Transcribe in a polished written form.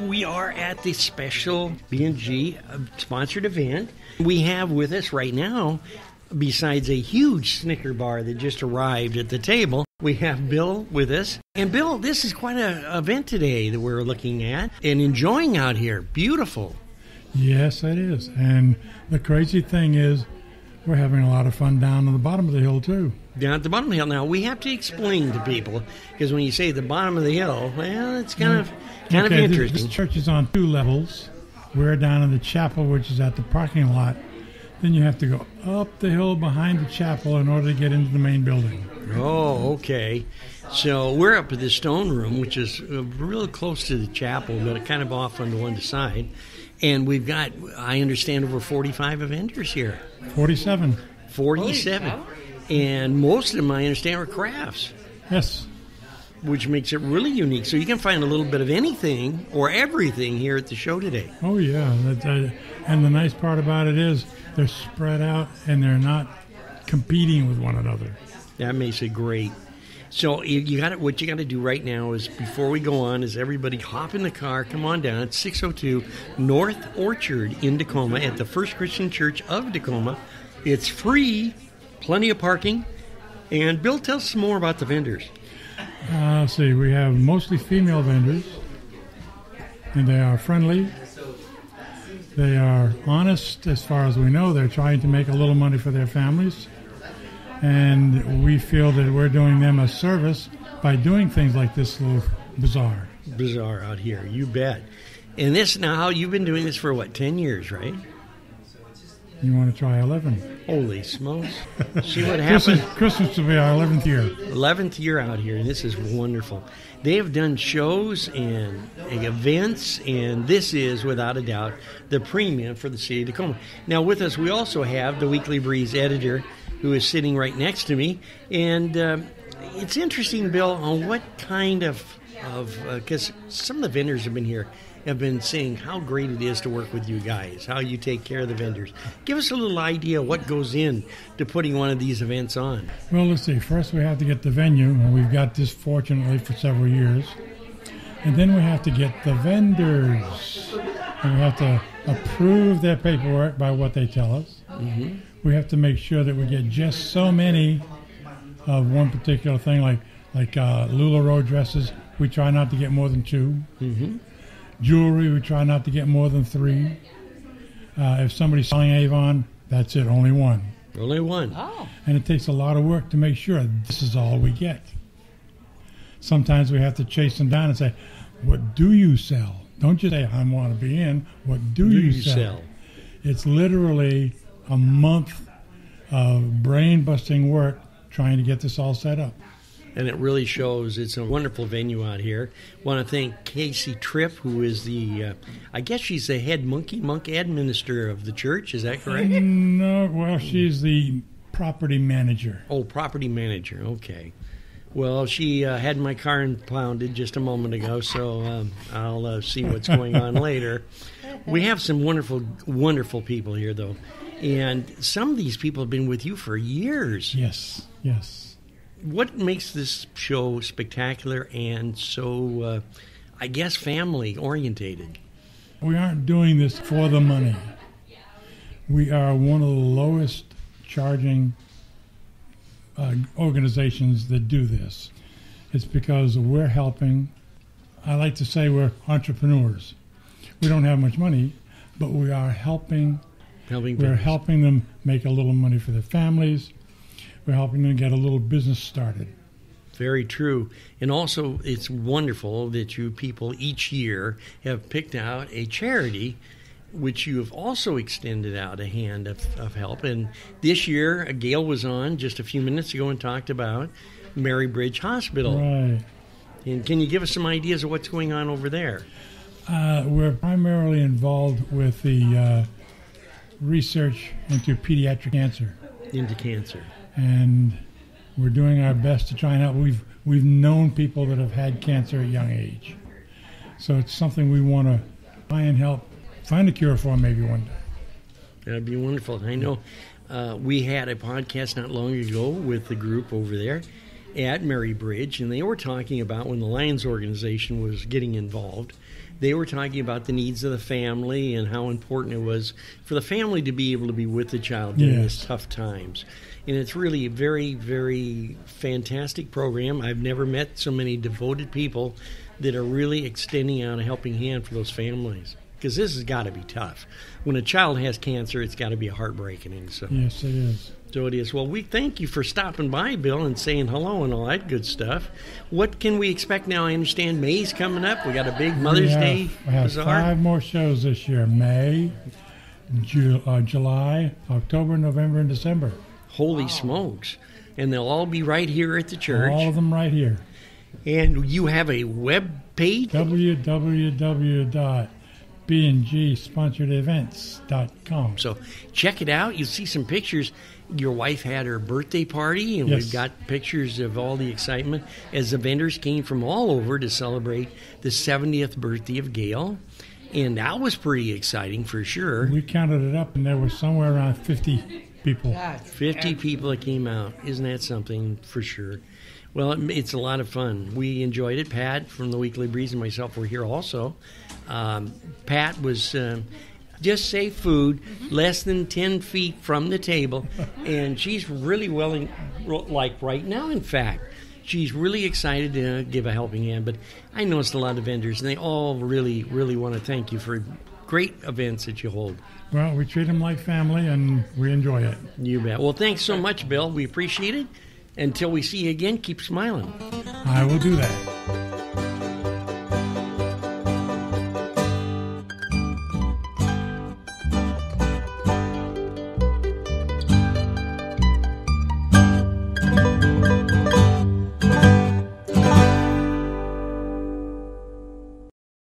We are at the special B&G sponsored event. We have with us right now, besides a huge Snicker bar that just arrived at the table, we have Bill with us. And Bill, this is quite an event today that we're looking at and enjoying out here. Beautiful. Yes, it is. And the crazy thing is we're having a lot of fun down on the bottom of the hill, too. Down at the bottom of the hill. Now, we have to explain to people, because when you say the bottom of the hill, well, it's kind of interesting. This church is on 2 levels. We're down in the chapel, which is at the parking lot. Then you have to go up the hill behind the chapel in order to get into the main building. Oh, okay. So we're up at the stone room, which is real close to the chapel, but kind of off on the one side. And we've got, I understand, over 45 vendors here. 47. 47. And most of them, I understand, are crafts. Yes. Which makes it really unique. So you can find a little bit of anything or everything here at the show today. Oh, yeah. And the nice part about it is they're spread out and they're not competing with one another. That makes it great. So what you got to do right now is, before we go on, is everybody hop in the car, come on down. It's 602 North Orchard in Tacoma at the First Christian Church of Tacoma. It's free, plenty of parking. And Bill, tell us some more about the vendors. Let's see, we have mostly female vendors, and they are friendly. They are honest as far as we know. They're trying to make a little money for their families. And we feel that we're doing them a service by doing things like this little bazaar. Bazaar out here, you bet. And this, now, you've been doing this for, 10 years, right? You want to try 11? Holy smokes. See what happens. Christmas will be our 11th year. 11th year out here, and this is wonderful. They have done shows and events, and this is, without a doubt, the premium for the city of Tacoma. Now, with us, we also have the Weekly Breeze editor, who is sitting right next to me. And it's interesting, Bill, on what kind of because some of the vendors have been saying how great it is to work with you guys, how you take care of the vendors. Give us a little idea what goes in to putting one of these events on. Well, let's see. First, we have to get the venue, and we've got this, fortunately, for several years. And then we have to get the vendors, and we have to approve their paperwork by what they tell us. Mm-hmm. We have to make sure that we get just so many of one particular thing, like LuLaRoe dresses. We try not to get more than 2. Mm-hmm. Jewelry, we try not to get more than 3. If somebody's selling Avon, that's it, only 1. Only 1. Oh. And it takes a lot of work to make sure this is all we get. Sometimes we have to chase them down and say, what do you sell? Don't just say, I want to be in. What do you sell? It's literally a month of brain-busting work trying to get this all set up. And it really shows. It's a wonderful venue out here. Want to thank Casey Tripp, who is the, I guess she's the head monk administrator of the church. Is that correct? No, well, she's the property manager. Oh, property manager. Okay. Well, she had my car impounded just a moment ago, so I'll see what's going on later. We have some wonderful, wonderful people here, though. And some of these people have been with you for years. Yes, yes. What makes this show spectacular and so, I guess, family-orientated? We aren't doing this for the money. We are one of the lowest charging organizations that do this. It's because we're helping. I like to say we're entrepreneurs. We don't have much money, but we are helping. We're helping them make a little money for their families. We're helping them get a little business started. Very true. And also, it's wonderful that you people each year have picked out a charity which you have also extended out a hand of help. And this year, Gail was on just a few minutes ago and talked about Mary Bridge Hospital. Right. And can you give us some ideas of what's going on over there? We're primarily involved with the research into pediatric cancer. Into cancer. And we're doing our best to try and help. We've known people that have had cancer at a young age. So it's something we want to try and help find a cure for maybe one day. That'd be wonderful. I know We had a podcast not long ago with the group over there at Mary Bridge, and they were talking about when the Lions organization was getting involved. They were talking about the needs of the family and how important it was for the family to be able to be with the child during these tough times. And it's really a very, very fantastic program. I've never met so many devoted people that are really extending out a helping hand for those families. Because this has got to be tough. When a child has cancer, it's got to be heartbreaking. So. Yes, it is. So it is. Well, we thank you for stopping by, Bill, and saying hello and all that good stuff. What can we expect now? I understand May's coming up. We got a big Mother's Day Bazaar. 5 more shows this year: May, July, October, November, and December. Holy smokes! And they'll all be right here at the church. All of them right here. And you have a web page? www.bngsponsoredevents.com. So check it out. You'll see some pictures. Your wife had her birthday party, and we've got pictures of all the excitement as the vendors came from all over to celebrate the 70th birthday of Gail. And that was pretty exciting for sure. We counted it up, and there was somewhere around 50 people. 50 people that came out. Isn't that something for sure? Well, it's a lot of fun. We enjoyed it. Pat from the Weekly Breeze and myself were here also. Pat was just say food, less than 10 feet from the table, and she's really willing, like right now, in fact. She's really excited to give a helping hand, but I noticed a lot of vendors, and they all really, really want to thank you for great events that you hold. Well, we treat them like family, and we enjoy it. You bet. Well, thanks so much, Bill. We appreciate it. Until we see you again, keep smiling. I will do that.